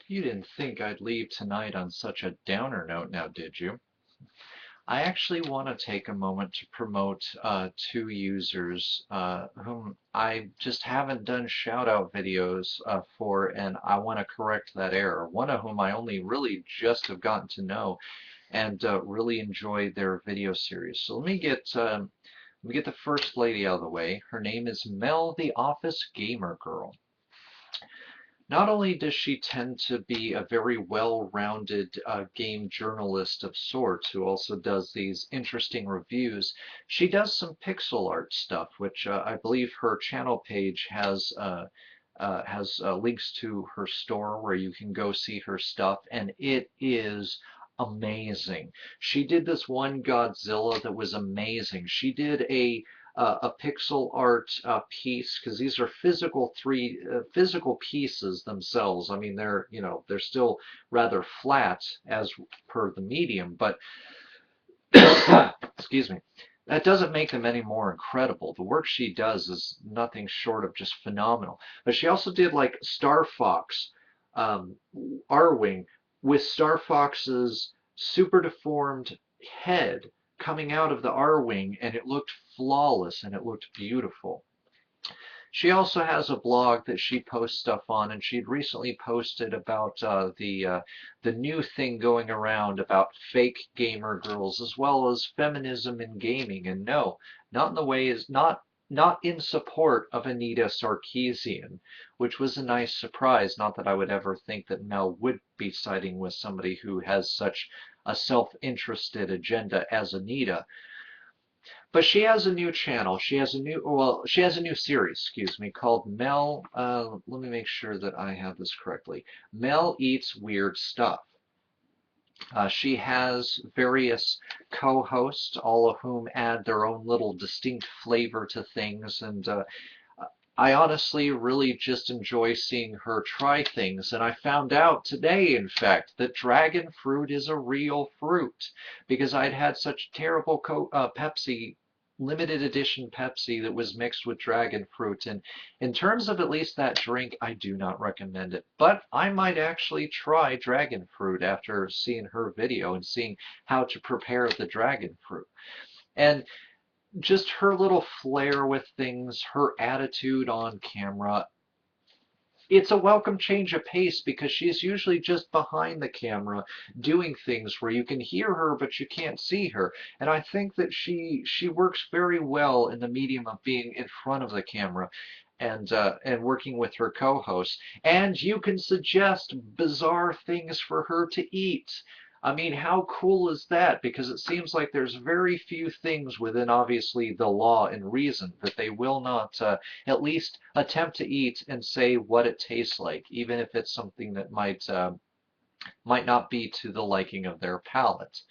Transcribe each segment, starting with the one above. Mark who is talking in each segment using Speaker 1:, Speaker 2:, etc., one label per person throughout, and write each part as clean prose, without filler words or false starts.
Speaker 1: You didn't think I'd leave tonight on such a downer note now, did you? I actually want to take a moment to promote two users whom I just haven't done shout out videos for, and I want to correct that error. One of whom I only really just have gotten to know and really enjoy their video series. So let me get the first lady out of the way. Her name is MelTheofficegamergirl. Not only does she tend to be a very well-rounded game journalist of sorts who also does these interesting reviews, she does some pixel art stuff, which I believe her channel page has links to her store where you can go see her stuff, and it is amazing. She did this one Godzilla that was amazing. She did a pixel art piece because these are physical pieces themselves. I mean, they're still rather flat as per the medium, but excuse me. That doesn't make them any more incredible. The work she does is nothing short of just phenomenal. But she also did like Star Fox, um, R-Wing, with Star Fox's super deformed head coming out of the R-Wing, and it looked flawless and it looked beautiful. She also has a blog that she posts stuff on, and she'd recently posted about the new thing going around about fake gamer girls as well as feminism in gaming. And no, not in the way is not in support of Anita Sarkeesian, which was a nice surprise. Not that I would ever think that Mel would be siding with somebody who has such a self-interested agenda as Anita. But she has a new channel. She has a new series, excuse me, called let me make sure that I have this correctly. Mel Eats Weird Stuff. She has various co-hosts, all of whom add their own little distinct flavor to things, and I honestly really just enjoy seeing her try things, and I found out today, in fact, that dragon fruit is a real fruit because I'd had such terrible Pepsi, limited edition Pepsi that was mixed with dragon fruit. And in terms of at least that drink, I do not recommend it. But I might actually try dragon fruit after seeing her video and seeing how to prepare the dragon fruit. And just her little flair with things, her attitude on camera. It's a welcome change of pace because she's usually just behind the camera doing things where you can hear her but you can't see her. And I think that she works very well in the medium of being in front of the camera and working with her co-hosts. And you can suggest bizarre things for her to eat. I mean, how cool is that? Because it seems like there's very few things within obviously the law and reason that they will not at least attempt to eat and say what it tastes like, even if it's something that might not be to the liking of their palate.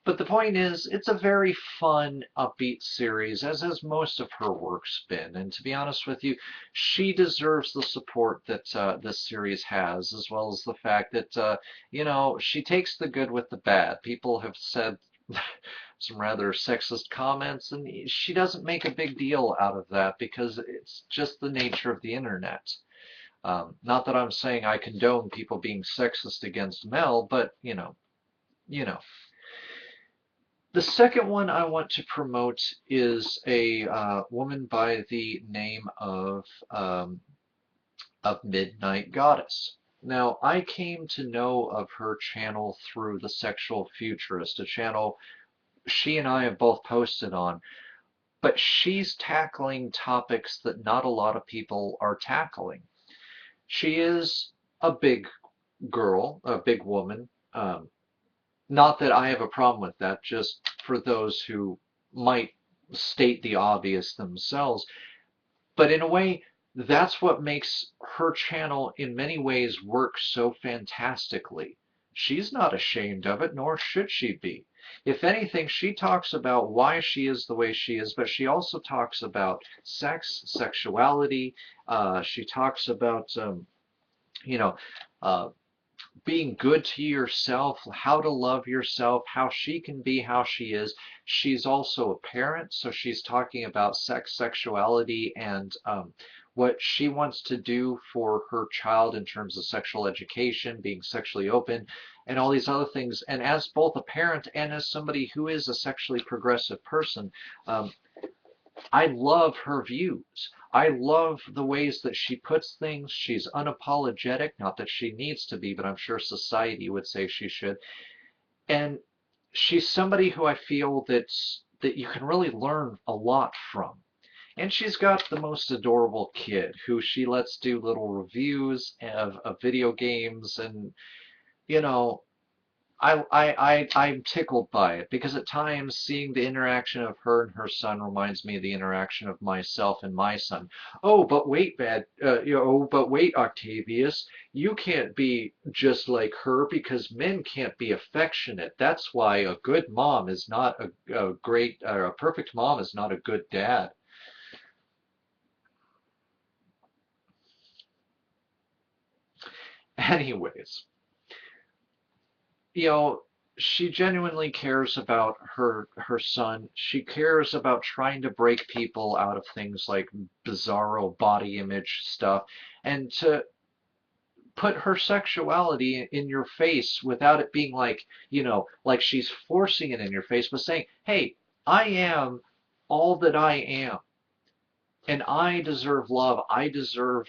Speaker 1: But the point is, it's a very fun, upbeat series, as has most of her work's been. And to be honest with you, she deserves the support that this series has, as well as the fact that, she takes the good with the bad. People have said some rather sexist comments, and she doesn't make a big deal out of that because it's just the nature of the internet. Not that I'm saying I condone people being sexist against Mel, but you know. The second one I want to promote is a woman by the name of Midnight Goddess. Now, I came to know of her channel through The Sexual Futurist, a channel she and I have both posted on, but she's tackling topics that not a lot of people are tackling. She is a big girl, a big woman. Not that I have a problem with that, just for those who might state the obvious themselves. But in a way, that's what makes her channel in many ways work so fantastically. She's not ashamed of it, nor should she be. If anything, she talks about why she is the way she is, but she also talks about sex, sexuality. She talks about, you know, uh, being good to yourself, how to love yourself, how she can be how she is. She's also a parent, so she's talking about sex, sexuality, and what she wants to do for her child in terms of sexual education, being sexually open, and all these other things. And as both a parent and as somebody who is a sexually progressive person, um, I love her views. I love the ways that she puts things. She's unapologetic, not that she needs to be, but I'm sure society would say she should. And she's somebody who I feel that you can really learn a lot from. And she's got the most adorable kid who she lets do little reviews of video games, and you know, I'm tickled by it because at times seeing the interaction of her and her son reminds me of the interaction of myself and my son. Oh, but wait, oh, but wait, Octavius, you can't be just like her because men can't be affectionate. That's why a good mom is not a great, or a perfect mom is not a good dad. Anyways, you know, she genuinely cares about her son. She cares about trying to break people out of things like bizarro body image stuff and to put her sexuality in your face without it being like, like she's forcing it in your face, but saying, "Hey, I am all that I am, and I deserve love. I deserve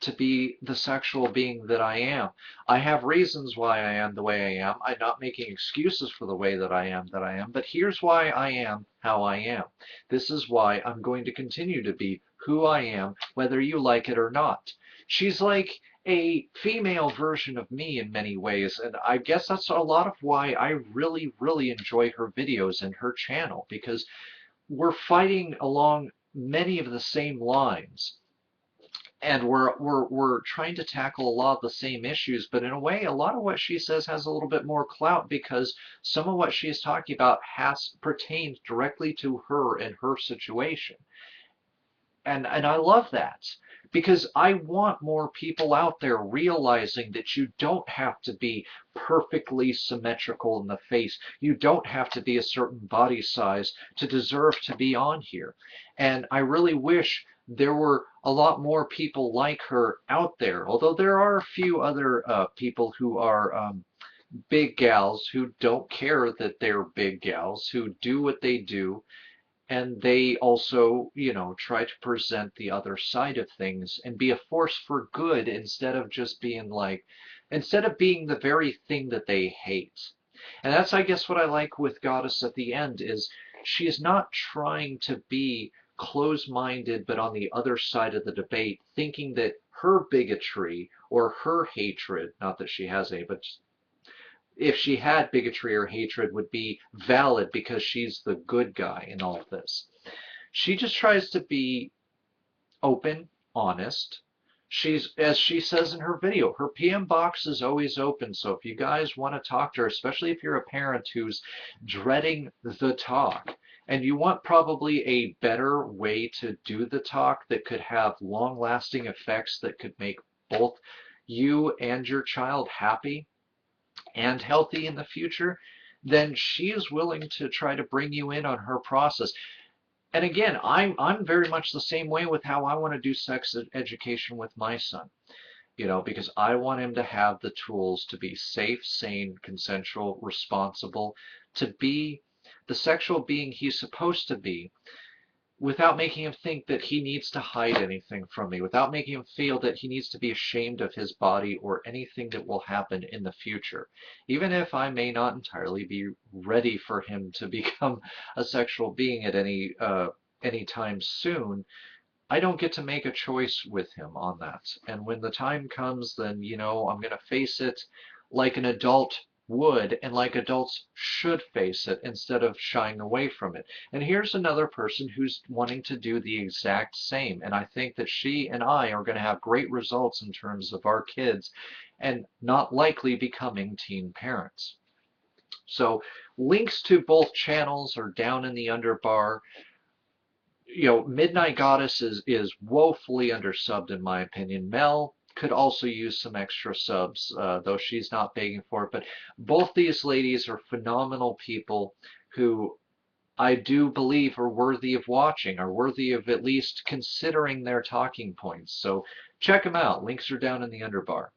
Speaker 1: to be the sexual being that I am. I have reasons why I am the way I am. I'm not making excuses for the way that I am, but here's why I am how I am. This is why I'm going to continue to be who I am, whether you like it or not." She's like a female version of me in many ways, and I guess that's a lot of why I really, really enjoy her videos and her channel, because we're fighting along many of the same lines, and we're trying to tackle a lot of the same issues, but in a way, a lot of what she says has a little bit more clout because some of what she's talking about has pertained directly to her and her situation. And I love that because I want more people out there realizing that you don't have to be perfectly symmetrical in the face. You don't have to be a certain body size to deserve to be on here. And I really wish there were a lot more people like her out there, although there are a few other people who are big gals who don't care that they're big gals, who do what they do, and they also, try to present the other side of things and be a force for good instead of being the very thing that they hate. And that's, I guess, what I like with Goddess at the end is she's not trying to be close-minded, but on the other side of the debate, thinking that her bigotry or her hatred, not that she has any, but if she had bigotry or hatred, would be valid because she's the good guy in all of this. She just tries to be open, honest. She's, as she says in her video, her PM box is always open. So if you guys want to talk to her, especially if you're a parent who's dreading the talk, and you want probably a better way to do the talk that could have long lasting effects that could make both you and your child happy and healthy in the future, then she is willing to try to bring you in on her process. And again, I'm very much the same way with how I want to do sex education with my son, because I want him to have the tools to be safe, sane, consensual, responsible, to be the sexual being he's supposed to be, without making him think that he needs to hide anything from me, without making him feel that he needs to be ashamed of his body or anything that will happen in the future. Even if I may not entirely be ready for him to become a sexual being at any time soon, I don't get to make a choice with him on that. And when the time comes, then, I'm going to face it like an adult would and like adults should face it instead of shying away from it. And here's another person who's wanting to do the exact same. And I think that she and I are going to have great results in terms of our kids and not likely becoming teen parents. So links to both channels are down in the underbar. Midnight Goddess is woefully undersubbed in my opinion. Mel could also use some extra subs, though she's not begging for it. But both these ladies are phenomenal people who I do believe are worthy of watching, are worthy of at least considering their talking points. So check them out. Links are down in the underbar.